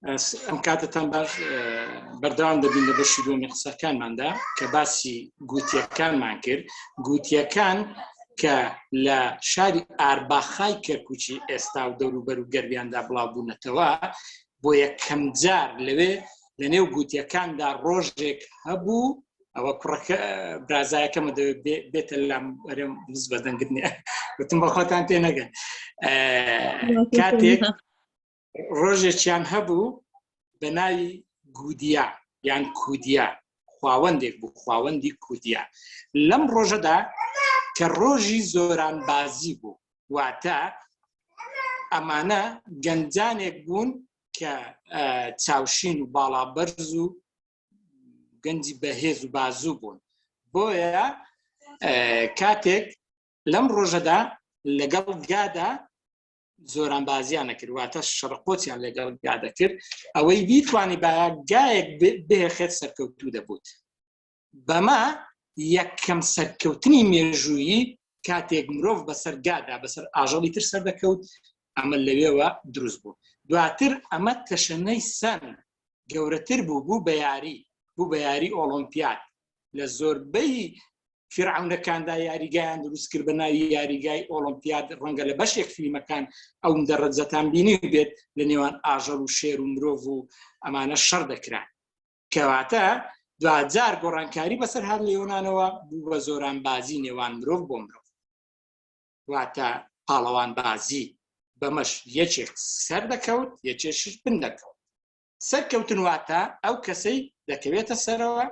ئەم کاتتان باش بەردەوام دەبین لە بەشی دووەمی قسەکانماندا کە باسی گوتیەکانمان کرد. گوتیەکان کە لە شاری ئارباخای کەرکووکی ئێستا و دەوروبەر و گەربیاندا بڵاوبوونەتەوە بۆ یەکەم جار لەوێ لە نێو گوتیەکاندا ڕۆژێک هەبوو. ئەوە کوڕەکە برازایەکەمە دەوێت بێتە لام وەرێم بز بەدەنگرنێ وتم بە خۆتان تێ نەگەن. کاتێک ڕۆژێکیان هەبوو بە ناوی گودیا یان کودیا، خواوەندێک بوو، خواوەندی کودیا. لەم ڕۆژەدا کە ڕۆژی زۆرانبازی بوو، واتە ئەمانە گەنجانێک بوون کە چاوشین و باڵابەرز و گەنجی بەهێز و بازوو بوون. بۆیە کاتێک لەم ڕۆژەدا لەگەڵ گادا زۆرانبازیان نەکرد، واتە شەڕقۆچیان لەگەڵ گا دەکرد، ئەوەی بیتوانی بە گایەک بێخێت سەرکەوتوو دەبوت. بەما یەکەم سەرکەوتنی مێژوویی کاتێک مرۆڤ بەسەر گادا بەسەر ئاژەڵی تر سەردەکەوت، ئەمە لەوێوە دروست بوو. دواتر ئەمە تەشەنەی سەن گەورەتر بوو، بوو بە یاری ئۆلۆمپیاد. لە زۆربەی فرعونەکاندا یاریگایان دروست کرد بە ناوی یاریگای ئۆلۆمپیاد. ڕەنگە لە بەشێک فیلمەکان ئەو دەڕەجەتان بینی بێت لە نێوان ئاژەڵ و شێر و مرۆڤ و ئەمانە شەڕ دەکران، کەواتە دوجار گۆڕانکاری بەسەر هەر لێوانانەوە بوو بە زۆرانبازی نێوان مرۆڤ بۆ مرۆڤ، واتە پاڵەوان بازی. بەمەش یەکێک سەر دەکەوت، یەکێشش بن دەکەوت. سەرکەوتن واتە ئەو کەسەی دەکەوێتە سەرەوە،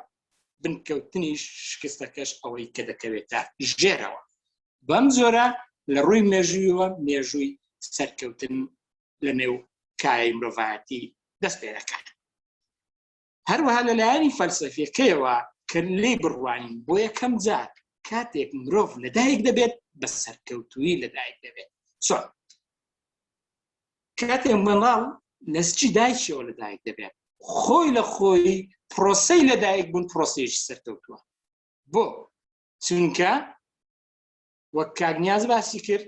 بنکەوتنی شکستەکەش ئەوەی کە دەکەوێتە ژێرەوە. بەم زۆرە لە ڕووی مێژوویەوە مێژووی سەرکەوتن لە نێو کای مرۆڤایەتی دەست پێ دەکات. هەروەها لەلایەنی فەلسەفیەکەیەوە کە لێی بڕوانین بۆ یەکەم جار کاتێک مرۆڤ لەدایک دەبێت بە سەرکەوتووی لەدایک دەبێت. چۆن؟ کاتێک منداڵ نەسکی دایکیەوە لەدایک دەبێت، خۆی لە خۆی پرۆسەی لەدایک بوون پرۆسەیەکی سەرکەوتووە. بۆ چونکە وەک کاکنیاز باسی کرد،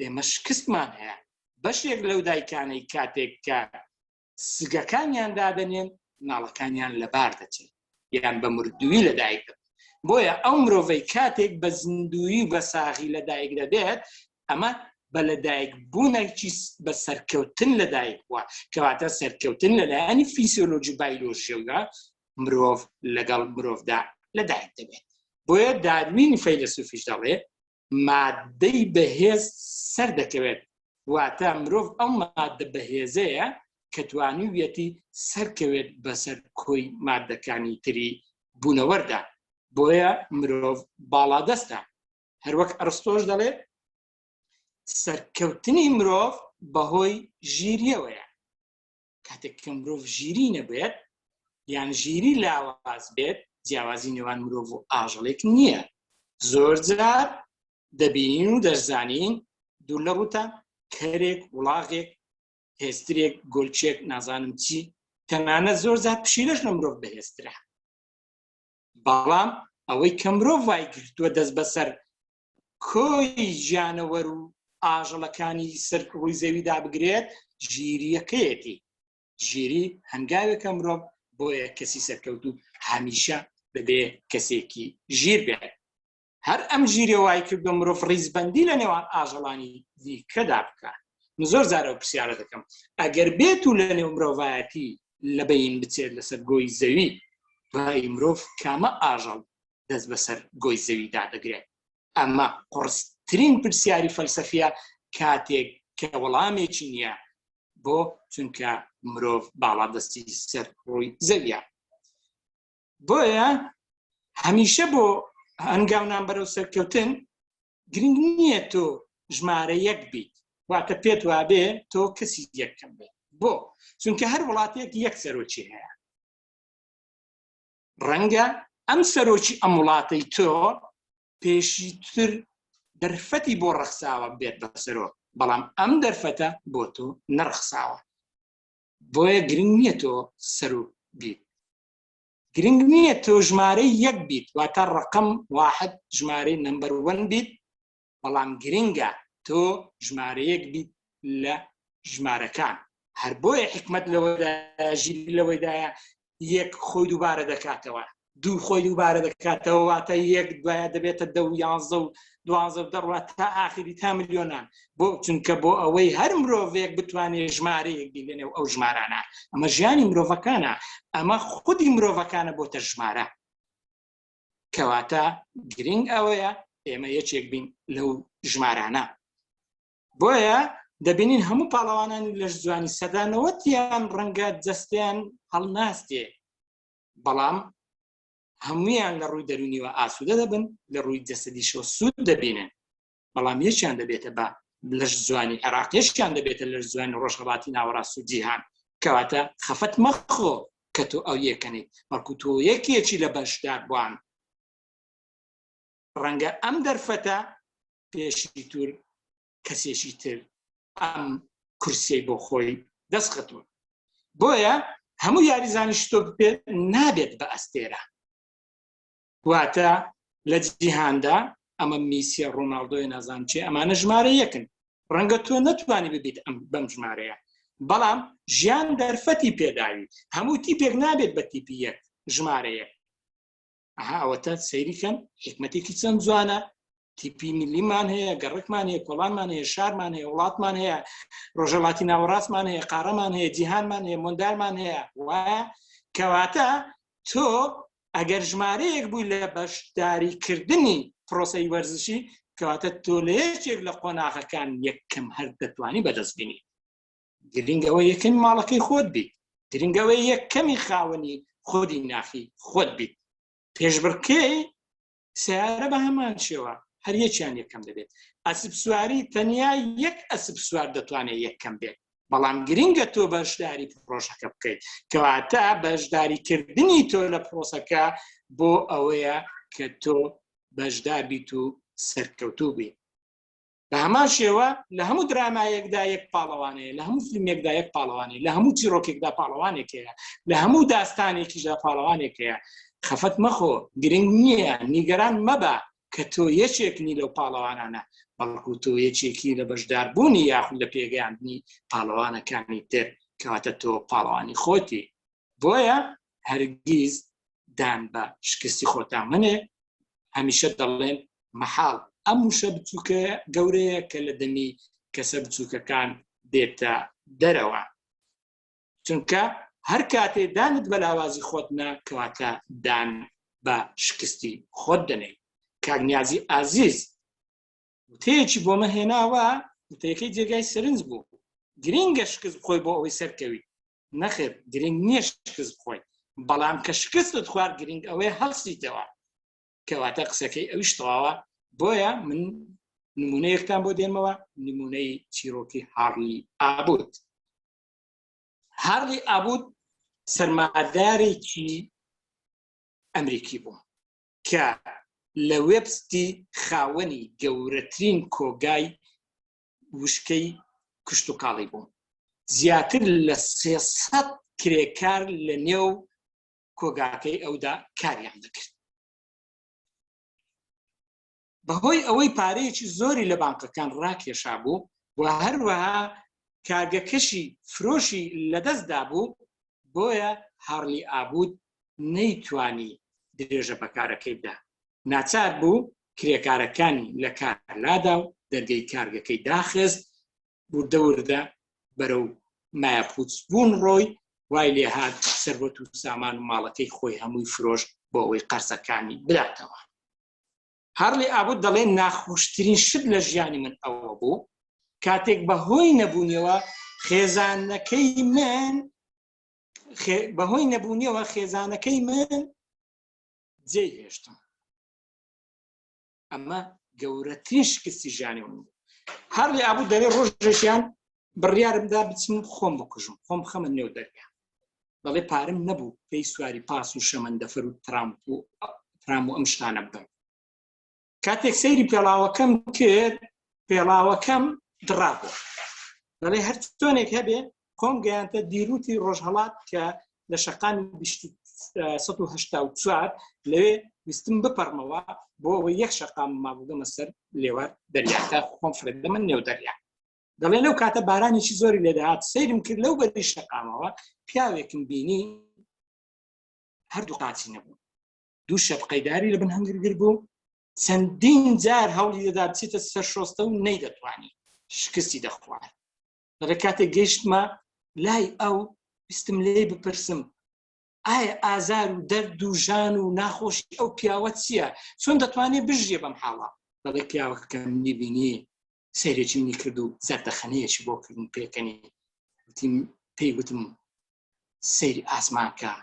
ئێمە شکستمان هەیە. بەشێک لەو دایکانەی کاتێک کە سگەکانیان دادەنێن ناڵەکانیان لەبار دەچێت یان بە مردووی لەدایک دەبێت. بۆیە ئەو مرۆڤەی کاتێک بە زیندویی و بە ساغی لەدایک دەبێت، ئەمە بە لەدایک بوونێکی بە سەرکەوتن لەدایک بووە، کەواتە سەرکەوتن لەلایەنی فیسیۆلۆژی بایۆلۆژیەوە مرۆڤ لەگەڵ مرۆڤدا لەدایک دەبێت. بۆیە داروین فەیلسوفیش دەڵێ مادەی بەهێز سەر دەکەوێت، واتە مرۆڤ ئەو مادە بەهێزەیە کە توانویەتی سەرکەوێت بەسەر کۆی مادەکانی تری بوونەوەردا. بۆیە مرۆڤ باڵادەستە. هەروەک ئەرستۆش دەڵێت سەرکەوتنی مرۆڤ بەهۆی ژیریەوەیە. کاتێک کە مرۆڤ ژیری نەبێت یان ژیری لاواز بێت، جیاوازی نێوان مرۆڤ و ئاژەڵێک نییە. زۆر جار دەبینین و دەشزانین دوور لە ڕووتە کەرێک، وڵاغێک، هێسترێک، گۆلچێک، نازانم چی، تەنانەت زۆر جار پشیلەش لە مرۆڤ بەهێزترە. بەڵام ئەوەی کە مرۆڤ وای گرتووە دەست بەسەر کۆی ژیانەوەر و ئاژەڵەکانی سەر ڕووی زەویدا بگرێت، ژیریەکەیەتی. ژیری هەنگاوێکە مرۆڤ بۆیە کەسی سەرکەوتوو هەمیشە بەبێ کەسێکی ژیر بێت. هەر ئەم ژیرە وای کرد بە مرۆڤ ڕیزبەندی لە نێوان ئاژەڵانی دیکەدا بکات. من زۆر جارە پرسیارە دەکەم، ئەگەر بێت و لە نێو مرۆڤایەتی لەبەین بچێت لەسەر گۆی زەوی، وای مرۆڤ کامە ئاژەڵ دەست بەسەر گۆی زەویدا دەگرێت؟ ئەمە قورسترین پرسیاری فەلسەفیە کاتێک کە وەڵامێکی نییە، بۆ چونکە مرۆڤ باڵادەستی سەر ڕووی زەویە. بۆیە هەمیشە بۆ هەنگاونان بەرەو سەرکەوتن گرنگ نییە تۆ ژمارە یەک بیت، واتە پێت وابێ تۆ کەسی یەکەم بێت. بۆ چونکە هەر وڵاتێک یەک سەرۆکی هەیە. ڕەنگە ئەم سەرۆکی ئەم وڵاتەی تۆ پێشیتر دەرفەتی بۆ ڕەخساوە بێت بەسەرۆ، بەڵام ئەم دەرفەتە بۆ تۆ نەڕخساوە. بۆیە گرنگ نییە تۆ سەرۆ بیت، گرنگ نییە تۆ ژمارەی یەک بیت، واتە ڕقم واحد ژمارەی نمبەر وەن بیت، بەڵام گرنگە تۆ ژمارەیەک بیت لە ژمارەکان. هەر بۆیە حکمت لەوەدا ژیری لەوەیدایە یەک خۆی دووبارە دەکاتەوە، دوو خۆی دووبارە دەکاتەوە، واتە یەک دوایە دەبێتە 10 و 11 و 12 دەڕوات تا ئاخری تا ملیۆنان، بۆ چونکە بۆ ئەوەی هەر مرۆڤێک بتوانێت ژمارەیەک بینێنێ ئەو ژمارانە. ئەمە ژیانی مرۆڤەکانە، ئەمە خودی مرۆڤەکانە بۆتە ژمارە. کەواتە گرنگ ئەوەیە ئێمە یەکێک بین لەو ژمارانە. بۆیە دەبینین هەموو پاڵەوانانی لە جوانی سەدانەوەتیان ڕەنگە جەستیان هەڵناستێ، بەڵام هەمویان لە ڕووی دەرونیوە ئاسوودە دەبن، لە ڕووی جەسەدیشەوە سوود دەبینن، بەڵام یەکیان دەبێتە بە لەش جوانی عێراق، یەکیان دەبێتە لەش جوانی ڕۆژهەڵاتی ناوەڕاست و جیهان. کەواتە خەفەت مەخۆ کە تۆ ئەو یەکەنیت، بەڵکو تۆ یەکێکی لە بەشدار بووان. ڕەنگە ئەم دەرفەتە پێشی تور کەسێکی تر ئەم کورسیەی بۆ خۆی دەستخەتووە. بۆیە هەموو یاریزانیش تۆ بپێت نابێت بە ئەستێرە. واتە لە جیهاندا ئەمە میسیە ڕۆناڵدۆی نازان چێ ئەمانە ژمارە یەکن، ڕەنگە تۆ نەتوانی ببیت بەم ژمارەیە، بەڵام ژیان دەرفەتی پێداوی، هەموو تیپێک نابێت بە تیپی یەک ژمارەیە. ئەوەتە سەیریکەن حکمەتێکی چەند جوانە، تیپی میلیمان هەیە، گەڕێکمان هەیە، کۆڵانمان هەیە، شارمان هەیە، وڵاتمان هەیە، ڕۆژهەڵاتی ناوەڕاستمان هەیە، قارەمان هەیە، جیهانمان هەیە، مۆندالمان هەیە. وایە کەواتە تۆ ئەگەر ژمارەیەک بووی لە بەشداریکردنی پرۆسەی وەرزشی، کەواتە تۆ لە یەکێک لە قۆناغەکان یەکەم هەر دەتوانی بەدەست بینی. گرنگەوە یەکەمی ماڵەکەی خۆت بیت، گرنگەوە یەکەمی خاوەنی خۆدی ناخی خۆت بیت. پێشبڕکێی سیارە بە هەمان شێوە هەر یەکیان یەکەم دەبێت. ئەسب سواری تەنیا یەک ئەسب سوار دەتوانێت یەکەم بێت، بەڵام گرنگە تۆ بەشداری پرۆژەکە بکەیت، کەواتە بەشداریکردنی تۆ لە پرۆسەکە بۆ ئەوەیە کە تۆ بەشدار بیت و سەرکەوتوو بیت. بە هەمان شێوە لە هەموو درامایەکدا یەک پاڵەوانەیە، لە هەموو فیلمێکدا یەک پاڵەوانەیە، لە هەموو چیرۆکێکدا پاڵەوانێک هەیە، لە هەموو داستانێکیشدا پاڵەوانێک هەیە. خەفەت مەخۆ، گرنگ نییە، نیگەران مەبە کە تۆ یەکێکنی لەو پاڵەوانانە، بەڵکو تۆ یەکێکی لە بەشداربوونی یاخود لە پێگەیاندنی پاڵەوانەکانی تر، کەواتە تۆ پاڵەوانی خۆتی. بۆیە هەرگیز دان بە شکستی خۆتان منێ، هەمیشە دەڵێن مەحاڵ ئەم وشە بچووکە گەورەیە کە لە دەمی کەسە بچووکەکان دێتە دەرەوە، چونکە هەر کاتێ دانت بە لاوازی خۆت نا، کەواتە دان بە شکستی خۆت دەنێ. کاک نیازی ئازیز وتەیەکی بۆمە هێناوە، وتەیەکەی جێگای سەرنج بوو، گرنگە شکست بخۆی بۆ ئەوەی سەرکەوی. نەخێر، گرنگ نییە شکست بخۆی، بەڵام کە شکستت خوارد گرنگ ئەوەی هەڵسیتەوە، کەواتە قسەکەی ئەویش تەواوە. بۆیە من نمونەیەکتان بۆ دێنمەوە، نمونەی چیرۆکی هارلی ئابوود. هارلی ئابوود سەرمادارێکی ئەمریکی بوو کە لە وێبستی خاوەنی گەورەترین کۆگای وشکەی کشت و کاڵی بوو. زیاتر لە 300 کرێکار لە نێو کۆگاکەی ئەودا کاریان دەکرد. بەهۆی ئەوەی پارەیەکی زۆری لە بانکەکان ڕاکێشا بوو و هەروەها کارگەکەشی فرۆشی لەدەستدا بوو، بۆیە هارلی ئابوود نەیتوانی درێژە بەکارەکەی بدا. ناچار بوو کرێکارەکانی لە کارلادا و دەرگەی کارگەکەی داخست، وردە وردە بەرەو مایەپووچ بوون ڕۆی، وای لێهات سەربەت و سامان و ماڵەکەی خۆی هەمووی فرۆش بۆ ئەوەی قەرزەکانی بداتەوە. هارلی ئابوود دەڵێ ناخۆشترین شت لە ژیانی من ئەوە بوو کاتێک بەهۆی نەبوونیەوە خێزانەکەی من جێی هێشتم. ئەمە گەورەترین شکستی ژیانی من بوو. هارلی ئابوود دەڵێ ڕۆژێکیان بڕیارمدا بچم خۆم بکوژم، خۆم بخەمە نێو دەریا. دەڵێ پارەم نەبوو پێی سواری پاس و شەمەندەفەر و ترام و ئەم شتانە بم. کاتێک سەیری پێڵاوەکەم کرد، پێڵاوەکەم دڕابوو. دەڵێ هەر چۆنێک هەبێ خۆم گەیاندە دیروتی ڕۆژهەڵات کە لە شەقامی 1984 لەوێ ویستم بپەڕمەوە بۆ ئەوەی یەک شەقام مابووگەمە سەر لێوار دەریاکە، خۆم فرێدەمە نێو دەریا. دەڵێ لەو کاتە بارانێکی زۆری لێدەهات سەیرم کرد لەو بەری شەقامەوە پیاوێکم بینی هەردوو قاچی نەبوو دوو شەپقەیداری لە بن هەنگرگر بوو چەندین جار هەوڵی دەدا بچێتە سەر شۆستە و نەیدەتوانی شکستی دەخوارد لە کاتێک گەیشتمە لای ئەو ویستم لێ بپرسم ئایا ئازار و دەرد و ژان و ناخۆشی ئەو پیاوە چییە چۆن دەتوانێت بژێ بەم حاڵە دەڵێ پیاوەکەم میبینی سەیرێکی منی کرد و زەردەخەنەیەکی بۆ کردن پێکەنی پێی گوتم سەیری ئاسمانکە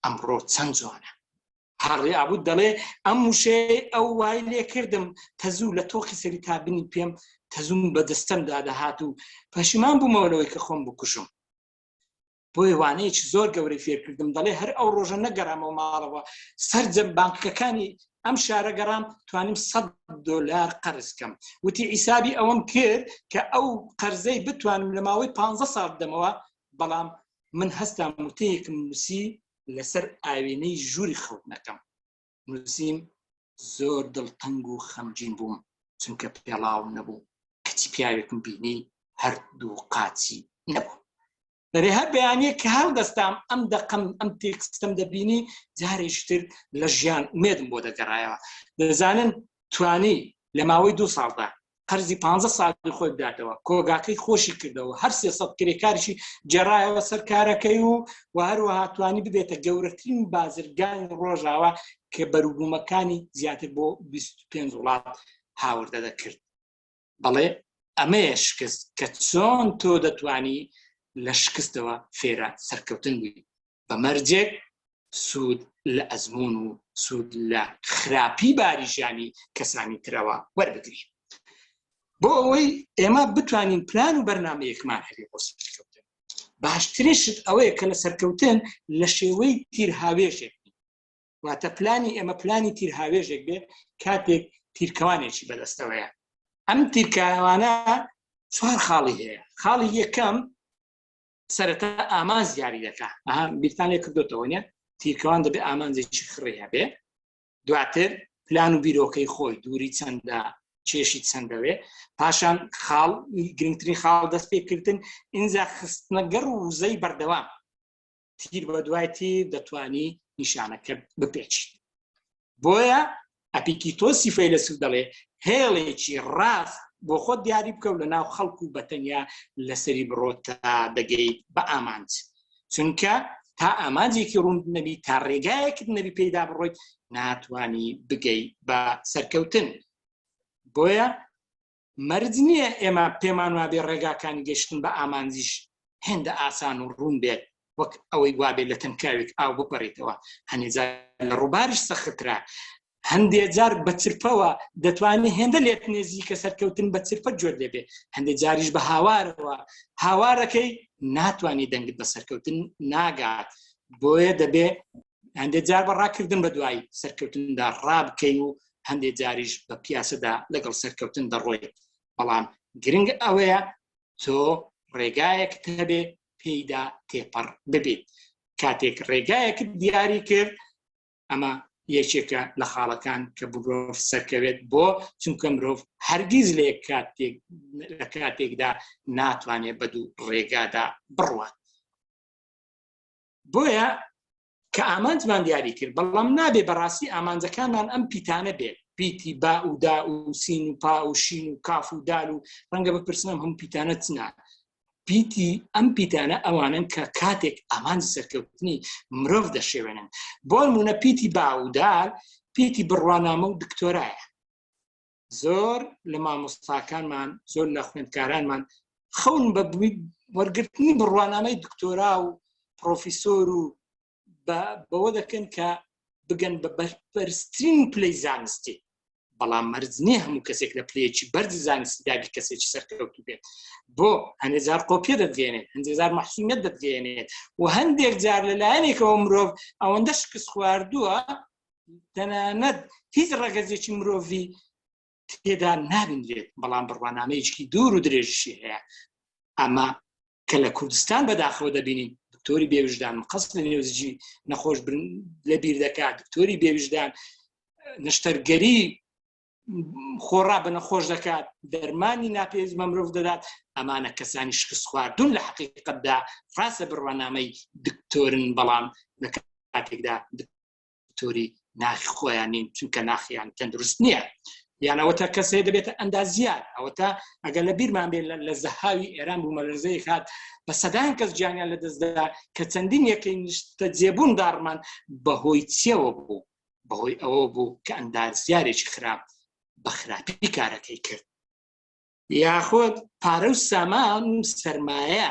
ئەمڕۆ چەند جوانە هەڕێ ئابوو دەڵێ ئەم وشەیە ئەو وای لێ کردم تەزوو لە تۆقی سەری تابنی پێم تەزوم بە دەستەمدا دەهات و پەشیمان بوومەوەی کە خۆم بکوشم بۆی وانەیەکی زۆر گەورەی فێرکردم دەڵێ هەر ئەو ڕۆژە نەگەڕامەوە ماڵەوە سەرجەم بانکەکانی ئەم شارە گەڕام توانیم $100 قەرزکەم وتی ئیسابی ئەوەم کرد کە ئەو قەرزەی بتوانم لە ماوەی 15 ساڵ بدەمەوە بەڵام من هەستام وتەیەکم نووسی لەسەر ئاوێنەی ژووری خەوتنەکەم نووسیم زۆر دڵتەنگ و خەمگین بووم چونکە پێڵاو نەبوو کەچی پیاوێکم بینی هەردوو قاچی نەبوو دەبێ هەر بەیانەیە کە هەڵدەستام ئەم دەقەم ئەم تێکستم دەبینی جارێکتر لە ژیان ئومێدم بۆ دەگەڕایەوە دەزانن توانی لە ماوەی 2 ساڵدا قەرزی 15 ساڵی خۆی بداتەوە کۆگاکەی خۆشی کردەوە هەر 300 کرێکاریشی جێڕایەوە سەر کارەکەی و هەروەها توانی ببێتە گەورەترین بازرگانی ڕۆژاوە کە بەروبوومەکانی زیاتر بۆ 25 وڵات هاوردە دەکرد بەڵێ ئەمەیە شکست کە چۆن تۆ دەتوانی لە شکستەوە فێرە سەرکەوتن بووی بە مەرجێک سوود لە ئەزمون و سوود لە خراپی باریژانی کەسانی ترەوە وەربگری بۆ ئەوەی ئێمە بتوانین پلان و بەرنامەیەکمان هەبێ بۆ سەرکەوتن باشترینشت ئەوەیە کە لە سەرکەوتن لە شێوەی تیرهاوێژێک واتە پلانی ئێمە پلانی تیرهاوێژێک بێت کاتێک تیرکەوانێکی بەدەستەوەیە ئەم تیرکەوانە 4 خاڵی هەیە خاڵی یەکەم سەرەتا ئامانج دیاری دەکات بیرتان لێ کردوتەوە نیە تیرکەوان دەبێت ئامانجێکی خڕی هەبێ دواتر پلان و بیرۆکەی خۆی دووری چەندە چێشی چەندەوێ پاشان خاڵ گرنگترین خاڵ دەست پێکردن ئینجا خستنەگەڕ و وزەی بەردەوام تیر بە دوای تیر دەتوانی نیشانەکە بپێچیت بۆیە ئەپیکیتۆسی فەیلسوف دەڵێ هێڵێکی ڕاست بۆ خۆت دیاری بکەو لە ناو خەڵک و بەتەنیا لەسەری بڕۆ تا دەگەیت بە ئامانج چونکە تا ئامانجێکی ڕوون نەبی تا ڕێگایەکت نەبی پێدا بڕۆیت ناتوانی بگەی بە سەرکەوتن بۆیە مەرج نییە ئێمە پێمان وابێ ڕێگاکانی گەشتن بە ئامانجیش هێندە ئاسان و ڕوون بێت وەک ئەوەی وابێت لە تەنکاوێک ئاو بپەڕێتەوە هەنێجار لە ڕووباریش سەخترا هەندێک جار بە چرپەوە دەتوانێت هێندە لێت نێزیکە سەرکەوتن بە چرپە جۆر دەبێت هەندێک جاریش بە هاوارەوە هاوارەکەی ناتوانێت دەنگت بە سەرکەوتن ناگات بۆیە دەبێت هەندێک جار بە ڕاکردن بە دوای سەرکەوتندا ڕابکەی و هەندێک جاریش بە پیاسەدا لەگەڵ سەرکەوتن دەڕۆیت بەڵام گرنگ ئەوەیە تۆ ڕێگایەکت هەبێ پێیدا تێپەڕ ببێت کاتێک ڕێگایەکت دیاری کرد ئەمە یەکێکە لە خاڵەکان کە مرۆڤ سەرکەوێت بۆ چونکە مرۆڤ هەرگیز لە کاتێکدا ناتوانێت بە دوو ڕێگادا بڕوات بۆیە کە ئامانجمان دیاری کرد بەڵام نابێ بەڕاستی ئامانجەکانمان ئەم پیتانە بێت پیتی با و دا و سین و پا و شین و کاف و دال و ڕەنگە بپرسنم هەموو پیتانە چنا پیتی ئەم پیتانە ئەوانن کە کاتێک ئامانج سەرکەوتنی مرۆڤ دەشێوێنن بۆ نمونە پیتی با و دال پیتی بڕوانامە و دکتۆرایە زۆر لە مامۆستاکانمان زۆر لە خوێندکارانمان خەون بە وەرگرتنی بڕوانامەی دکتۆرا و پرۆفیسۆر و بەوە دەکەن کە بگەن بە بەرزترین پلەی زانستی بەڵام مەرج نییە هەموو کەسێک لە پلەیەکی بەرزی زانستی دابی کەسێکی سەرکەوتوو بێت بۆ هەندێک جار قۆپیە دەتگەێنێت هەندێک جار مەحسومیەت دەتگەێنێت و هەندێک جار لەلایەنێکەوە مرۆڤ ئەوەندە شکست خواردووە تەنانەت هیچ ڕەگەزێکی مرۆڤی تێدا نابینرێت بەڵام بڕوانامەیەکی دوور و درێژشی هەیە ئەمە کە لە کوردستان بەداخەوە دەبینین دکتۆری بێوجدان مقەس لە نێوزجی نەخۆش لە بیر دەکات دکتۆری بێوجدان نەشتەرگەری خۆڕا بە نەخۆش دەکات دەرمانی ناپێویست بە مرۆڤ دەدات ئەمانە کەسانی شکست خواردون لە حەقیقەتدا ڕاستە بڕوانامەی دکتۆرن بەڵام لە کاتێکدا دکتۆری ناخی خۆیان نین چونکە ناخیان تەندروست نییە یانەوەتە کەسێ دەبێتە ئەندازیار ئەوەتە ئەگەر لە بیرمان بێت لە زەهاوی ئێران بوومەلەرزەیەک هات بە سەدان کەس جیانیان لە دەستدا کە چەندین یەکەی نیشتە جێبوون داڕمان بەهۆی چیەوە بوو بەهۆی ئەوە بوو کە ئەندازیارێکی خراپ بە خراپی کارەکەی کرد یاخۆت پارە و سامان سەرمایە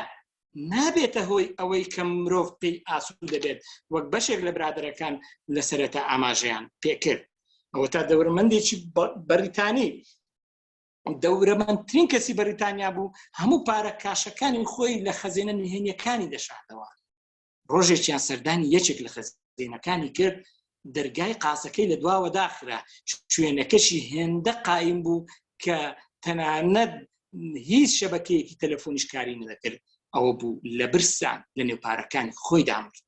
نابێتە هۆی ئەوەی کە مرۆڤ پێی ئاسوود دەبێت وەک بەشێک لە برادەرەکان لە سەرەتا ئاماژەیان پێکرد ئەوە تا دەورەمەندێکی بەریتانی دەورەمەندترین کەسی بەریتانیا بوو هەموو پارە کاشەکانی خۆی لە خەزینە نهێنیەکانی دەشاردەوە ڕۆژێکیان سەردانی یەکێک لە خەزینەکانی کرد دەرگای قاسەکەی لە دواوە داخرا شوێنەکەشی هێندە قایم بوو کە تەنانەت هیچ شەبەکەیەکی تەلەفۆنیش کاری نەدەکرد ئەوە بوو لە برسان لە نێوپارەکانی خۆی دامرد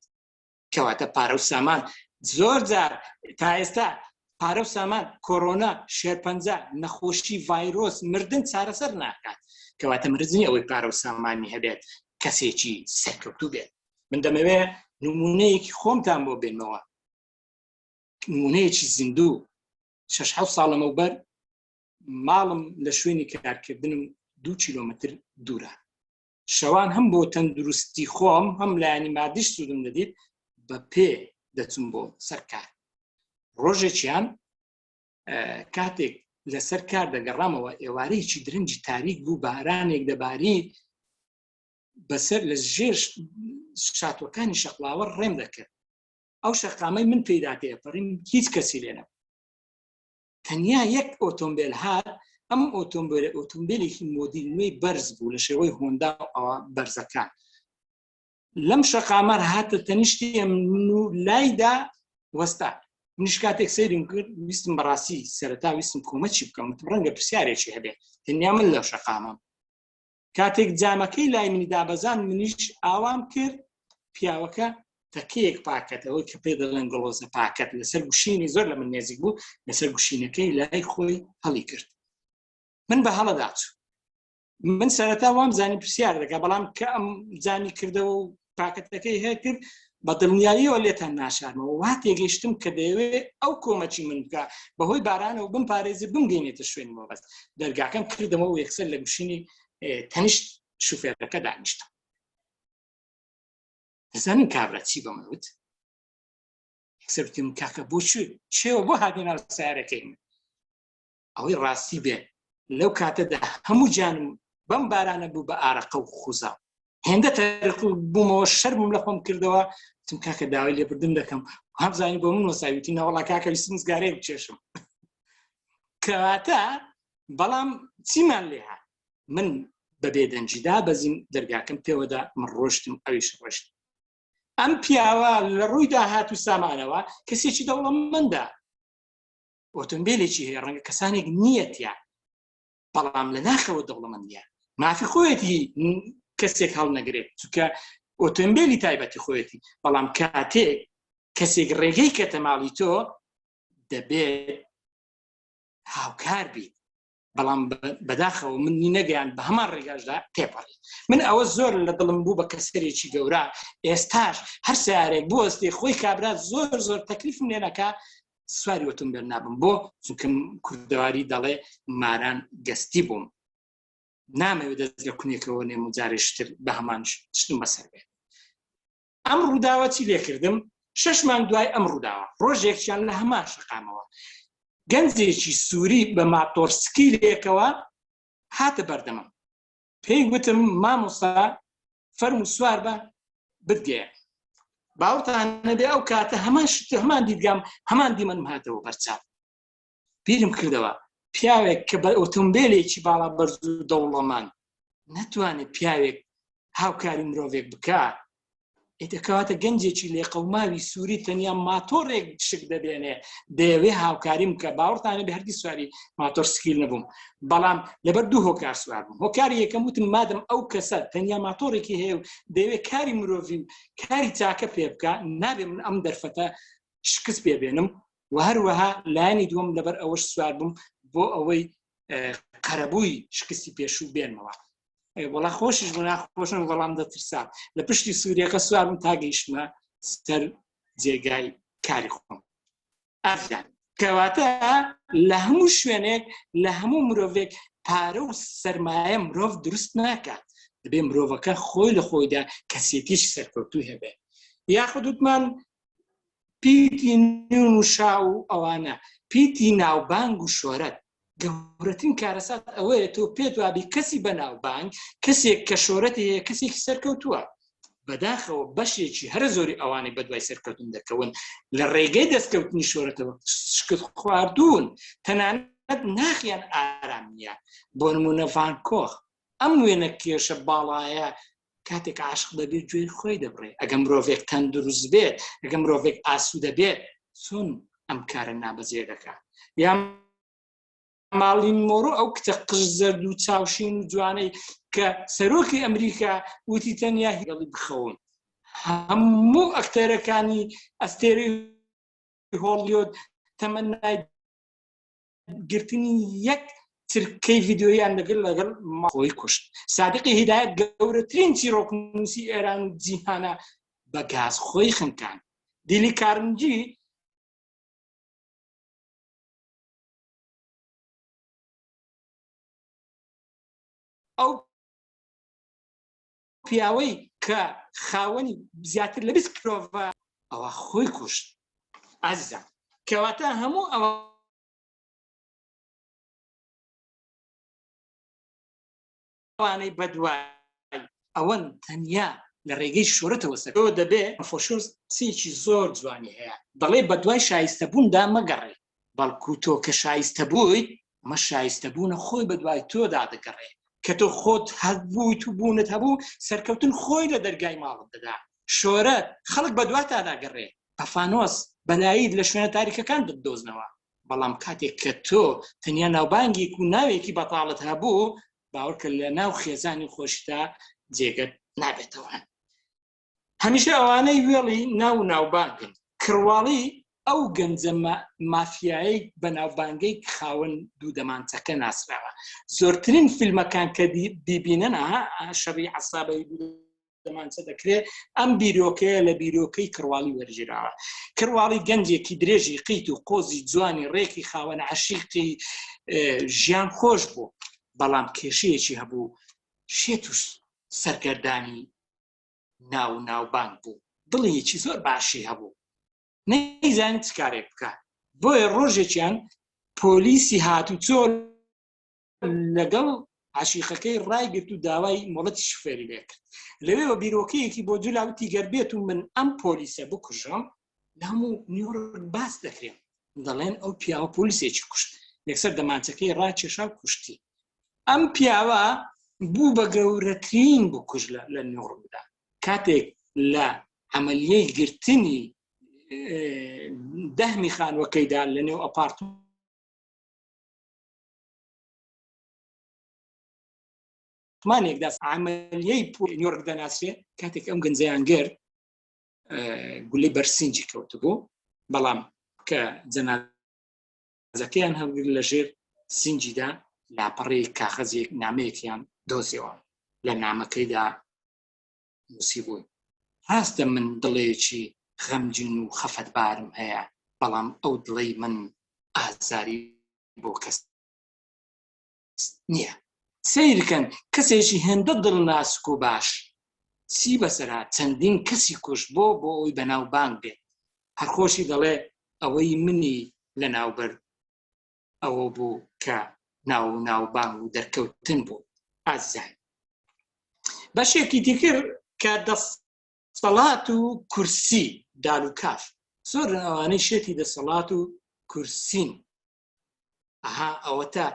کەواتە پارە و سامان زۆر جار تا ئێستا پارە و سامان کۆرۆنا شێرپەنجە نەخۆشی ڤایرۆس مردن چارەسەر ناکات کەواتە مرزنی ئەوەی پارە و سامانی هەبێت کەسێکی سەرکەوتوو بێت من دەمەوێ نمونەیەکی خۆمتان بۆ بێنمەوە نمونەیەکی زیندوو 6-7 ساڵ لەمەوبەر ماڵم لە شوێنی کارکردنم 2 کیلۆمەتر دوورە شەوان هەم بۆ تەندروستی خۆم هەم لایەنی مادیش سوودم دەدیت بە پێ دەچم بۆ سەرکار ڕۆژێکیان کاتێک لەسەر کار دەگەڕامەوە ئێوارەیەکی درەنگی تاریک بوو بارانێک دەباری بەسەر لە ژێر شاتوەکانی شەقڵاوە ڕێم دەکرد ئەو شەقامەی من پێدا تێپەڕیم هیچ کەسی لێ نەبوو تەنیا یەک ئۆتۆمبیل هات ئەم ئۆتۆمبیلێکی مۆدیل نوێی بەرز بوو لە شێوەی هۆندا ئەوە بەرزەکان لەم شەقامەر هاتە تەنیشتی من و لایدا وەستا منیش کاتێک سەیرم کرد ویستم بەڕاستی سەرەتا ویستم کۆمەچی بکەم ڕەنگە پرسیارێکی هەبێت تەنیا من لەو شەقامەم کاتێک جامەکەی لای منی دابەزان منیش ئاوام کرد پیاوەکە تەکەیەک پاکەتەوەی کە پێ دەڵێن گڵۆزە پاکەت لەسەر گوشینی زۆر لە من نێزیک بوو لەسەر گوشینەکەی لای خۆی هەڵی کرد من بە هەڵەدا چوو من سەرەتا وام زانی پرسیار دەکا بەڵام کە ئەم زانی کردەوە و پاکەتەکەی هەیە کرد بە دڵنیاییەوە لێتان ناشارمەوە وا تێگەیشتم کە دەیەوێت ئەو کۆمەچی من بکە بەهۆی بارانەوە بمپارێزی بمگەینێتە شوێنەوە بەس دەرگاکەم کردەوە و یەکسەر لە گوشینی تەنیشت شوفێرەکە دانیشتم دەزانین کابرا چی بەمەوت یەکسەرتیم کاکە بۆ چێوە بۆ هاتیێنە سیارەکەی من ئەوەی ڕاستی بێ لەو کاتەدا هەموو جانم بەم بارانە بوو بە ئارەقە و خوزاو هێندە تەرق بوومەوە شەرمم لە خۆم کردەوە تم کاکە داوای لێبردن دەکەم هەمزانی بۆ من وەساویتی نەوەڵا کاکە ویستم زگارەیە بچێشم کەواتە بەڵام چیمان لێ هات من بە بێدەنجیدا بەزیم دەرگاکەم پێوەدا من ڕۆشتم ئەویش ڕۆشت ئەم پیاوە لە ڕوویدا هات و سامانەوە کەسێکی دەوڵەمەندە ئۆتۆمبیلێکی هەیە ڕەنگە کەسانێک نیەتیان بەڵام لە ناخەوە دەوڵەمەندیە مافی خۆیەتی کەسێک هەڵ نەگرێت چونکە ئۆتۆمبیلی تایبەتی خۆیەتی بەڵام کاتێک کەسێک ڕێگەی کەتە ماڵی تۆ دەبێت هاوکار بیت بەڵام بەداخەوە منی نەگەیان بە هەمان ڕێگاشدا تێپەڕی من ئەوە زۆر لە دڵم بوو بە کەسێکی گەورە ئێستاش هەر سیارێک بۆ ئەستی خۆی کابرا زۆر تەکلیفم لێ نەکا سواری ئۆتۆمبیل نابم بۆ چونکە کوردەواری دەڵێ ماران گەستی بووم نامەوێت دەست لە کونێکەوە نێم و جارێشتر بە هەمان شتم بەسەر بێت ئەم ڕووداوە چی لێکردم 6 مانگ دوای ئەم ڕووداوە ڕۆژێکیان لە هەمان شەقامەوە گەنجێکی سووری بە ماتۆرسکیلێکەوە هاتە بەردەمم پێی گوتم مامۆستا فەرم و سوار بە بتگەیە باوەڕتان نەبێ ئەو کاتە هەمان دیدگام هەمان دیمەنم هاتەوە بەرچاو بیرم کردەوە پیاوێک کە بە ئۆتۆمبیلێکی باڵا بەرز و دەوڵەمەند نەتوانێت پیاوێک هاوکاری مرۆڤێک بکات ئێتەکەواتە گەنجێکی لێقەوماوی سووری تەنیا ماتۆڕێک شک دەبێنێ دەیەوێ هاوکاریم کە باوەڕتانە بە هەرگیز سواری ماتۆرسکیل نەبووم بەڵام لەبەر 2 هۆکار سوار بووم هۆکاری یەکەم وتم مادەم ئەو کەسە تەنیا ماتۆڕێکی هەیە و دەیەوێت کاری مرۆڤی و کاری چاکە پێ بکە نابێ من ئەم دەرفەتە شکست پێبێنم و هەروەها لایەنی دووەم لەبەر ئەوەش سوار بووم بۆ ئەوەی قەرەبووی شکستی پێشوو بێنمەوە وەڵا خۆشیش بۆ ناخۆشن بەڵام دەترسام لە پشتی سووریەکە سوارم تا گەیشتمە سەر جێگای کاری خۆم ئەفیان کەواتە لە هەموو شوێنێک لە هەموو مرۆڤێک پارە و سەرمایە مرۆڤ دروست ناکات دەبێ مرۆڤەکە خۆی لە خۆیدا کەسێتیش سەرکەوتوو هەبێ یاخود وتمان پیتی نوێن و شاو و ئەوانە پیتی ناوبانگ و شۆرەت گەورەترین کارەسات ئەوەیە تۆ پێت وابی کەسی بە ناوبانگ کەسێک کە شۆرەتی هەیە کەسێکی سەرکەوتووە بەداخەوە بەشێکی هەر زۆری ئەوانەی بەدوای سەرکەوتن دەکەون لە ڕێگەی دەستکەوتنی شۆرەتەوە شکست خواردوون تەنانەت ناخیان ئارام نییە بۆ نمونە ڤان کۆخ ئەم وێنە کێشە باڵایە کاتێک عاشق دەبێت گوێی خۆی دەبڕێ ئەگەم مرۆڤێک تەندروست بێت ئەگەم مرۆڤێک ئاسوودە بێت چۆن ئەم کارە نابەجێ دەکات یا ماڵین مۆرۆ ئەو کتە قژ زەرد و چاوشین و جوانەی کە سەرۆکی ئەمریکا وتی تەنیا هێڵی بخەون هەموو ئەکتەرەکانی ئەستێرەی هۆڵیۆد تەمەنای گرتنی یەک ترکەی ڤیدیۆیان لەگەڵ خۆی کوشت سادقی هیدایەت گەورەترین چیرۆکنووسی ئێران و جیهانە بە گاز خۆی خنکان دیلی کارنجی ئەو پیاوەی کە خاوەنی زیاتر لە 20 کلۆڤە ئەوە خۆی کوشت ئازیزان کەواتە هەموو ئەوانەی بەدوای ئەوەن تەنیا لە ڕێگەی شۆرەتەوە سەرەوە دەبێ فۆشۆس قسەیەکی زۆر جوانی هەیە دەڵێ بەدوای شایستەبووندا مەگەڕێ بەڵکو تۆ کە شایستە بوویت ئەمە شایستەبوونە خۆی بەدوای تۆدا دەگەڕێ کە تۆ خۆت هەبوویت و بوونت هەبوو سەرکەوتن خۆی لە دەرگای ماڵت دەدا شۆرەت خەڵک بەدوای تاداگەڕێ بەفانۆس بەلایید لە شوێنە تاریکەکان دەدۆزنەوە بەڵام کاتێک کە تۆ تەنیا ناوبانگێک و ناوێکی بەتاڵت هەبوو باوەڕکە لە ناو خێزانی خۆشتا جێگەت نابێتەوە هەمیشە ئەوانەی وێڵی ناوبانگن کڕواڵی ئەو گەنجە مافیایی بە ناوبانگەی خاوەن دوو دەمانچەکە ناسراوە زۆرترین فیلمەکان کە بیبینن شەڕی عەسابەی دەمانچە دەکرێت ئەم بیرۆکەیە لە بیرۆکەی کڕواڵی وەرگیراوە کڕواڵی گەنجێکی درێژی قیت و قۆزی جوانی ڕێکی خاوەن عەشیقی ژیان خۆش بوو بەڵام کێشەیەکی هەبوو شێت و سەرگەردانی ناوبانگ بوو دڵێکی زۆر باشی هەبوو نەیزانێت چ کارێک بکات بۆیە ڕۆژێکیان پۆلیسی هاتوو چۆ لەگەڵ عەشیقەکەی ڕایگرت و داوای مۆڵەتی شوفێری لێ کرد لەوێەوە بیرۆکەیەکی بۆ جولاوتی گەربێت و من ئەم پۆلیسە بکوژم لە هەموو نیوڕ باس دەکرێن دەڵێن ئەو پیاوە پۆلیسێکی کوشت یەکسەر دەمانچەکەی ڕاکێشا و کوشتی ئەم پیاوە بوو بە گەورەترین بکوژ لە نیوڕدا کاتێک لە عەمەلیەی گرتنی دەهمی خانوەکەیدا لە نێو ئەپارتمانێکدا عەمەلیەی نیوڕک دەناسرێت کاتێک ئەم گەنجەیان گرت گولەی بەرسینجی کەوتبوو بەڵام کە جەنازەکەیان هەڵگرت لە ژێر سینجیدا لاپەڕەی کاغەزێک نامەیەکیان دۆزیەوە لە نامەکەیدا نووسی بووی ڕاستە من دڵێکی غەمگین و خەفەتبارم هەیە بەڵام ئەو دڵەی من ئازاری بۆ کەس نییە سەیرکەن کەسێکی هێندە دڵناسک و باش چی بەسەرا چەندین کەسی کوش بۆ ئەوی بەناوبانگ بێت هەرخۆشی دەڵێ ئەوەی منی لە ناوبەر ئەوە بوو کە ناوبانگ و دەرکەوتن بوو ئازای بەشێکی دیکر کە دەسەڵات و کورسی دال و کاف زۆر ئەوانەی شێتی دەسەڵات و کورسین ئەوە تا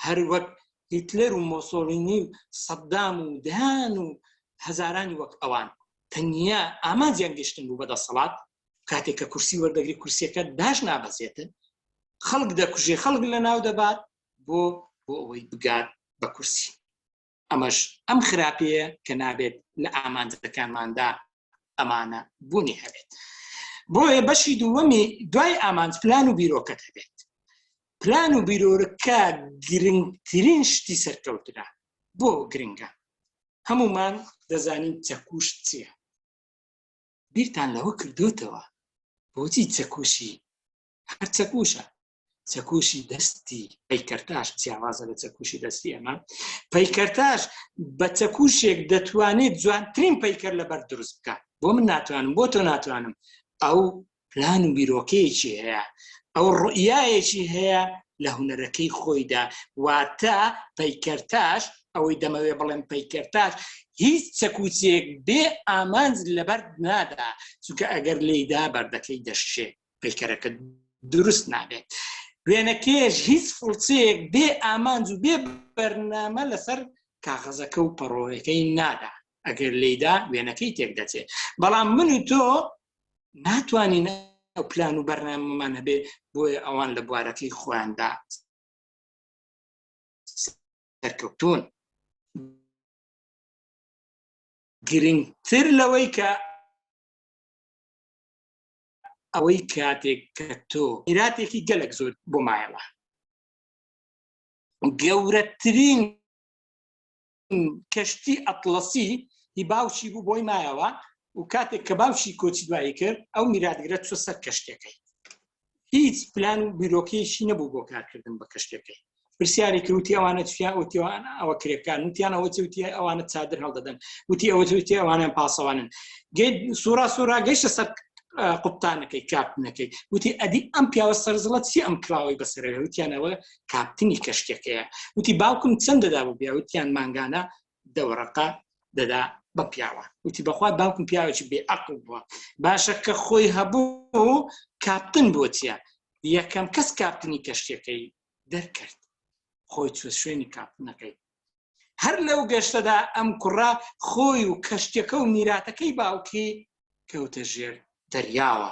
هەر وەک هیتلەر و مۆسۆلینی و سەدام و دهان و هەزارانی وەک ئەوان تەنیا ئامانجیان گەشتن بوو بە دەسەڵات کاتێک کە کورسی وەردەگری کورسیەکە داش نابەزێتن خەڵک دەکوژێ خەڵک لە ناو دەبات بۆ ئەوەی بگات بە کورسی ئەمەش ئەم خراپەیە کە نابێت لە ئامانجەکانماندا ئەمانە بوونی هەبێت بۆیە بەشی دووەمی دوای ئامانج پلان و بیرۆکەت هەبێت پلان و بیرۆرەکە گرنگترین شتی سەرکەوتنە بۆ گرنگە هەمومان دەزانین چەکوش چییە بیرتان لەوە کردوتەوە بۆچی چەکوشی هەر چەکوشە چەکوشی دەستی پەیکەرتاش جیاوازە لە چەکوشی دەستی ئەمە پەیکەرتاش بە چەکوشێک دەتوانێت جوانترین پەیکەر لەبەر دروست بکات بۆ من ناتوانم بۆ تۆ ناتوانم ئەو پلان و بیرۆکەیەکی هەیە ئەو ڕوئیایەکی هەیە لە هونەرەکەی خۆیدا واتە پەیکەرتاش ئەوەی دەمەوێ بڵێم پەیکەرتاش هیچ چەکوچێک بێ ئامانج لەبەر نادا چونکە ئەگەر لێیدا بەردەکەی دەشێ پەیکەرەکە دروست نابێت وێنەکەش هیچ فڵچەیەک بێ ئامانج و بێ بەرنامە لەسەر کاغەزەکە و پەڕۆیەکەی نادا ئەگەر لێیدا وێنەکەی تێک دەچێت بەڵام من و تۆ ناتوانین ئەو پلان و بەرنامەمان هەبێ بۆیە ئەوان لە بوارەکەی خۆیاندا سەرکەوتوون گرنگتر لەوەی کە ئەوەی کاتێک کە تۆ میراتێکی گەلێک زۆر بۆ مایەوە گەورەترین کەشتی ئەتڵەسی هی باوکی بوو بۆی مایەوە و کاتێک کە باوکی کۆچی دوایی کرد ئەو میراتگرە چۆ سەر کەشتەکەی هیچ پلان و بیرۆکەیەکی نەبوو بۆ کارکردن بە کەشتەکەی پرسیاری کرد وتی ئەوانە چیان وتیوان ئەوە کرێکان وتیان ئەوە وتی ئەوانە چادر هەڵدەدەن وتی ئەوە وتی ئەوانیان پاسەوانن سوورا گەیشتە سەر قوپتانەکەی کاپتنەکەی وتی ئەدی ئەم پیاوە سەرزڵە چی ئەم کراوەی بەسەرەوە وتیانەوە کاپتنی کەشتەکەیە وتی باوکم چەند دەدا بوو پیا وتیان مانگانە دەوەڕەقە دەدا بە پیاوە وتی بەخوا باوکم پیاوێکی بێ عەقڵ بووە باشە کە خۆی هەبوو کاپتن بۆ چیە یەکەم کەس کاپتنی کەشتەکەی دەرکرد خۆی چوە شوێنی کاپتنەکەی هەر لەو گەشتەدا ئەم کوڕا خۆی و کەشتەکە و میراتەکەی باوکی کەوتە ژێر دەریاوە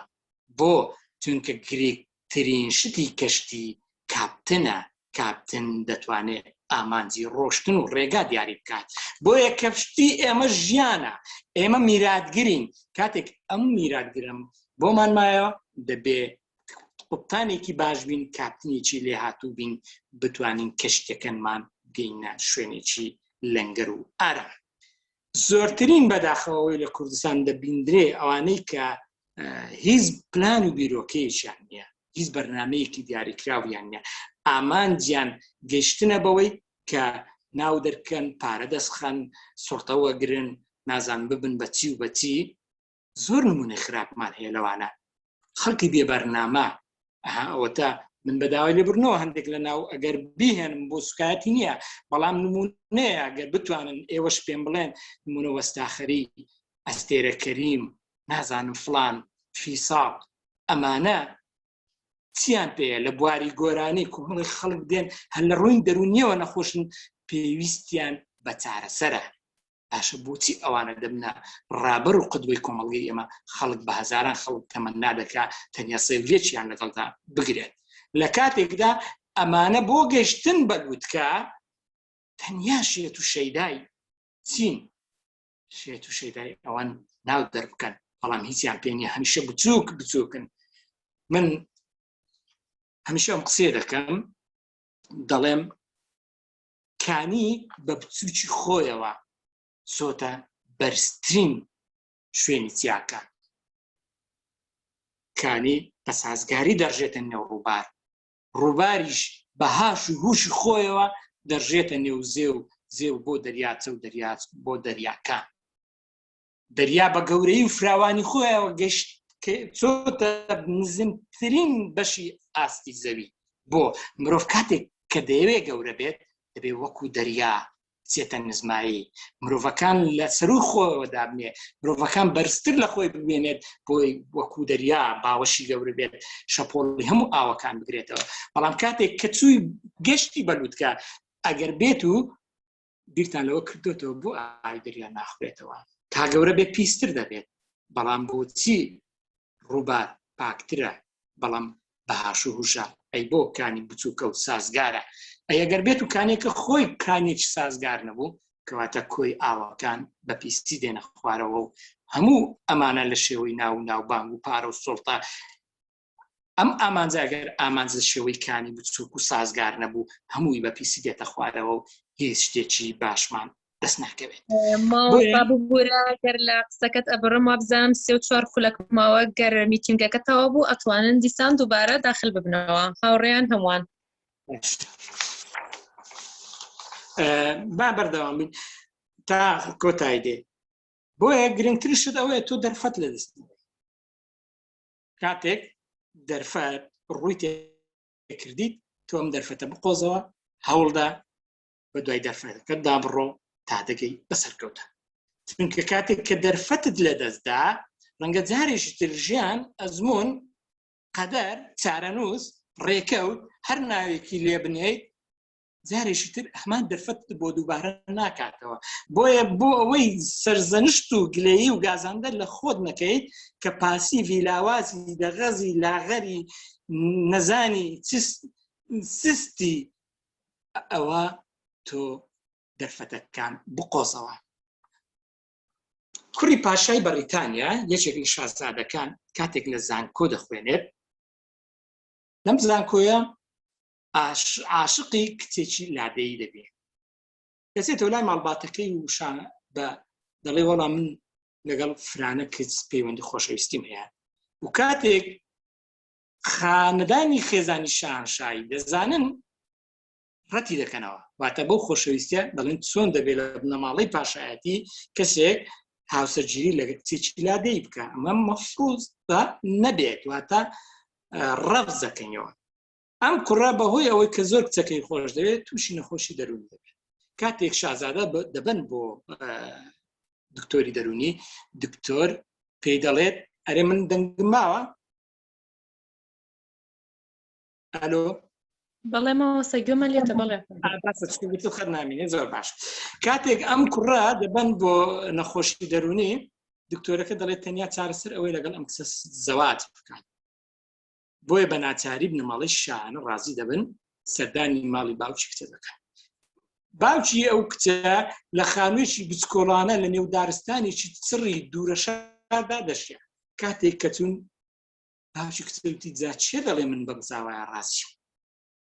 بۆ چونکە گرنگترین شتی کەشتی کاپتنە کاپتن دەتوانێت ئامانجی ڕۆشتن و ڕێگا دیاری بکات بۆیە کەشتی ئێمە ژیانە ئێمە میراتگرین کاتێک ئەم میراتگرم بۆمان مایەوە دەبێ قوپتانێکی باش بین کاپتنێکی لێ هاتوو بین بتوانین کەشتەکەنمان بگەینە شوێنێکی لەنگەر و ئارام زۆرترین بەداخەوەی لە کوردستان دەبیندرێ ئەوانەی کە هیچ پلان و بیرۆکەیەکیان نییە هیچ بەرنامەیەکی دیاریکراویان نییە ئامانجیان گەیشتنە بەوەی کە ناو دەرکەن پارە دەستخەن سوڵتەوە گرن نازان ببن بەچی و بەچی زۆر نمونەی خراپمان هەیە لەوانە خەڵکی بێ بەرنامە ئەوەتە من بەداوای لێبوورنەوە هەندێک لە ناو ئەگەر بیهێنم بۆ سوکایەتی نییە بەڵام نمونەیە ئەگەر بتوانن ئێوەش پێم بڵێن نمونە وەستاخەری ئەستێرە کەریم نازانم فڵان فیساڵ ئەمانە چیان پێیە لە بواری گۆرانی کۆمەڵی خەڵک دێن هەر لە ڕووی دەرونیەوە نەخۆشن پێویستیان بە چارەسەرە باشە بۆچی ئەوانە دەبنە ڕابەر و قدوەی کۆمەڵگەی ئێمە خەڵک بە هەزاران خەڵک تەمەنا دەکا تەنیا سێڤێکیان لەگەڵدا بگرێت لە کاتێکدا ئەمانە بۆ گەشتن بە لووتکە تەنیا شێت و شەیدای چین شێت و شەیدای ئەوان ناو دەربکەن بەڵام هیچیان پێ نییە هەمیشە بچووکن من هەمیشە ئەم قسێ دەکەم دەڵێم کانی بە بچووکی خۆیەوە چۆتە بەرزترین شوێنی چیاکە کانی بە سازگاری دەڕژێتە نێو ڕووبار ڕووباریش بە هاش و هوشی خۆیەوە دەڕژێتە نێو زێو بۆ دەریاچە و دەریاچ بۆ دەریاکان دەریا بە گەورەی و فراوانی خۆیەوە گەشت چۆتە نزمترین بەشی ئاستی زەوی بۆ مرۆڤ کاتێک کە دەیەوێ گەورە بێت دەبێ وەکو دەریا چێتە نزمایی مرۆڤەکان لە سەروی خۆیەوە دابنێ مرۆڤەکان بەرزتر لە خۆی ببێنێت بۆی وەکو دەریا باوەشی گەورە بێت شەپۆڵی هەموو ئاوەکان بگرێتەوە بەڵام کاتێک کە چووی گەشتی بەلووتکە ئەگەر بێت و بیرتان لەوە کردوێتەوە بۆ ئاوی دەریا ناخورێتەوە تا گەورە بێت پیستر دەبێت بەڵام بۆچی ڕووبار پاکترە بەڵام بەهاش و هوشە ئەی بۆ کانی بچووکە و سازگارە ئەگەر بێت و کانێکە خۆی کانێکی سازگار نەبوو کەواتە کۆی ئاوەکان بە پیستی دێنە خوارەوە و هەموو ئەمانە لە شێوەی ناو ناوبانگ و پارە و سۆڵتا ئەم ئامانجاگەر ئامانجە شێوەیەکانی بچووک و سازگار نەبوو هەمووی بە پیسی دێتە خوارەوە و هیچ شتێکی باشمان دەست ناکەوێت. ماوەستا ببوورە گەر لە قسەکەت ئەبڕم وابزانم 34 خولەک ماوە گەر میتینگەکەتەوە بوو ئەتوانن دیسان دووبارە داخل ببنەوە هاوڕێیان هەمووان. با بەردەوام بین تا کۆتایی دێ. بۆیە گرنگترشت ئەوەیە تۆ دەرفەت لە دەست کاتێک دەرفەت ڕووی تێکردیت تۆ ئەم دەرفەتە بقۆزەوە هەوڵدا بە دوای دەرفەتەکەت دابڕۆ تا دەگەی بەسەرکەوتە. چونکە کاتێک کە دەرفەتت لە دەستدا ڕەنگە جارێکی تر ژیان ئەزمون قەدەر چارەنووس ڕێکەوت هەر ناوێکی لێ بنێیت جارێکی تر هەمان دەرفەت بۆ دووبارە ناکاتەوە. بۆیە بۆ ئەوەی سەرزەنشت و گلەیی و گازاندە لە خۆت نەکەیت کە پاسیڤی لاوازی دەغەزی لاغەری نەزانی سستی ئەوە تۆ دەرفەتەکان بقۆزەوە. کوڕی پاشای بەریتانیا یەکێکی شازادەکان کاتێک لە زانکۆ دەخوێنێت لەم زانکۆیە عاشقی کچێکی لادەیی دەبێت. دەچێتەوە لای ماڵباتەکەی و بە دەڵێ وەڵام من لەگەڵ فرانە کچ پەیوەندی خۆشەویستیم هەیە و کاتێک خانەدانی خێزانی شاهنشایی دەزانن ڕەتی دەکەنەوە واتە بەو خۆشەویستیە دەڵێن چۆن دەبێت لە بنەماڵەی پاشایەتی کەسێک هاوسەرگیری لەگەڵ کچێکی لادەیی بکە. ئەمە مەفروض بە نەبێت واتە ڕەفز دەکەنەوە. ئەم کوڕە بەهۆی ئەوەی کە زۆر کچەکەی خۆش دەوێت تووشی نەخۆشی دەرونی دەبێت. کاتێک شازادە دەبن بۆ دکتۆری دەرونی دکتۆر پێی دەڵێت ئەرێ من دەنگم ماوە. ئەلۆ بەڵێ ماوەستا گوێمە لێتە بەڵێ خەرنامینێ زۆر باش. کاتێک ئەم کوڕە دەبن بۆ نەخۆشی دەرونی دکتۆرەکە دەڵێت تەنیا چارەسەر ئەوەی لەگەڵ ئەم کچە زەواج بکات. بۆیە بە ناچاری بنەماڵی شانە ڕازی دەبن سەردانی ماڵی باوکی کچە دەکەن. باوکی ئەو کچە لە خانوویەکی بچکۆڵانە لە نێو دارستانێکی چڕی دوورەشاردا دەشێت. کاتێک کە چوون باوکی کچەوتی جا چێ دەڵێ من بەم زاوایە ڕاستی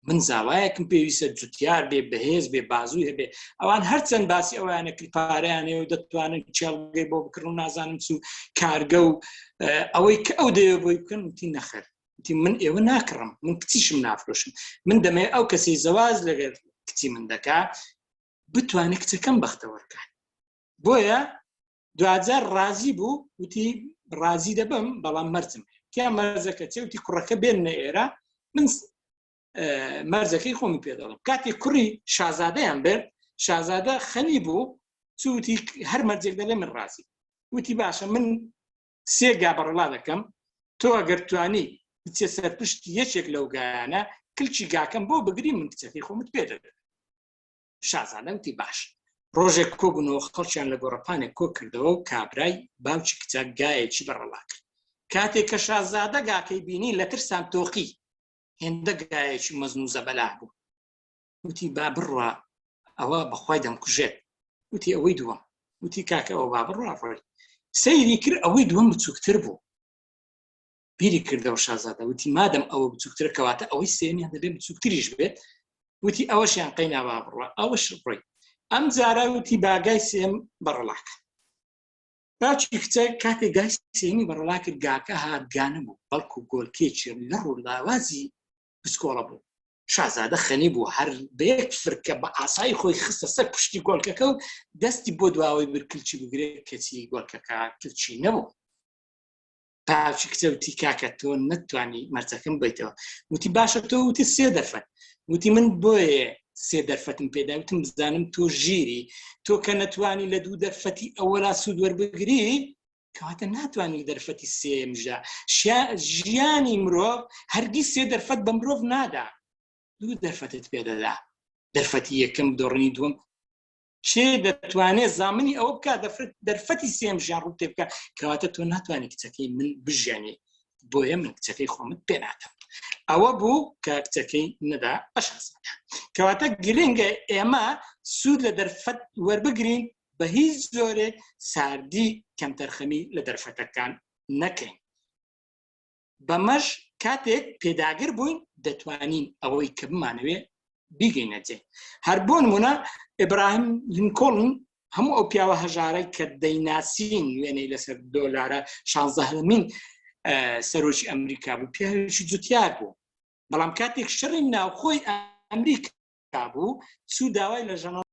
من زاوایەکم پێویستە جوتیار بێ بەهێز بێ بازوو هەبێ. ئەوان هەرچەند باسی ئەویانە کلپارەیانێ و دەتوانن چێڵگەی بۆ بکردن و نازانم چوو کارگە و ئەوەی کە ئەو دەیە بۆی بکەن وتی نەخەر من ئێوە ناکڕم من کچیشم نافرۆشم من دەمێ ئەو کەسی زەواز لەگەر کچی من دەکا بتوانێت کچەکەم بەختەوەرکات. بۆیە دوجار ڕازی بوو وتی ڕازی دەبم بەڵام مەرجم کیا مەرجەکە چێ وتی کوڕەکە بێنە ئێرە من مەرجەکەی خۆمی پێ دەڵم. کاتی کوڕی شازادەیان بێت شازادە خەنی بوو چوتی هەر مەرجێک دەڵێ من ڕازی وتی باشە من سێ گا بەڕڵا دەکەم تۆ ئەگەر توانی بچێ سەرپشت یەکێک لەو گایانە کلچی گاکەم بۆ بگری من کچەکەی خۆمت پێ دەدەم. شازادە وتی باش. ڕۆژێک کۆبوونەوە خەڵکیان لە گۆڕەپانێک کۆ کردەوە و کابرای باوکی کچە گایەکی بەڕڵا کرد. کاتێک کە شازادە گاکەی بینی لە ترسان تۆقی هێندە گایەکی مەزن و زەبەلا بوو. وتی با بڕوا ئەوە بەخوای دەمکوژێت. وتی ئەوەی دووەم وتی کاکە ئەوە با بڕوا ڕۆی سەیری کرد ئەوەی دووەم بچووکتر بوو. بیری کردەوە شازادە وتی مادەم ئەوە بچووکترە کەواتە ئەوەی سێمیان دەبێت بچووکتریش بێت. وتی ئەوەشیان قەینا با بڕوا ئەوەش ڕۆی. ئەم جارە وتی باگای سێم بەڕڵاکە. باوکی کچە کاتێک گای سێمی بەڕڵا کرد گاکە هاتگانە بوو بەڵکو گۆلکێکی لە ڕوولاوازی بچکۆڵە بوو. شازادە خەنی بوو هەر بەیەک فرکە بە ئاسایی خۆی خستە سەر پشتی گۆلکەکە و دەستی بۆ دواوەی برکلچی بگرێت کەچی گۆلکەکە کلچی نەبوو. باوکی کچە وتی کاکە تۆ نەتوانی مەرجەکەم بێتەوە. وتی باشە تۆ وتی سێ دەرفەت. وتی من بۆیە سێ دەرفەتم پێدا وتم بزانم تۆ ژیری تۆ کە نەتوانی لە دوو دەرفەتی ئەوەلا سوود وەربگری کەواتە ناتوانانی دەرفەتی سێمژە. ژیانی مرۆڤ هەرگیز سێ دەرفەت بە مرۆڤ نادا دوو دەرفەتت پێدەدا. دەرفەتی یەکەم دۆڕنی دووەم چێ دەتوانێت زامنی ئەوە بکات دەرفەتی سێم ژیان ڕوو تێ بکە کەواتە تۆ ناتوانانی کچەکەی من بژیانێ بۆیە من کچەکەی خۆمت پێ ناتەم. ئەوە بوو کە کچەکەی نەدا بە شازادە. کەواتە گرنگە ئێمە سوود لە دەرفەت وەربگرین بە هیچ زۆرێک ساردی کەمتەرخەمی لە دەرفەتەکان نەکەین. بەمەش کاتێک پێداگر بووین دەتوانین ئەوەی کە بمانەوێ بیگەینەجێ. هەر بۆ نمونە ئیبراهیم لینکۆڵن هەموو ئەو پیاوە هەژارەی کە دەیناسین وێنەی لەسەر دۆلارە 16مین سەرۆکی ئەمریکا بوو پیاوێکی جوتیار بوو، بەڵام کاتێک شەڕی ناوخۆی ئەمریکا بوو چوو داوای لە ژەنەڕال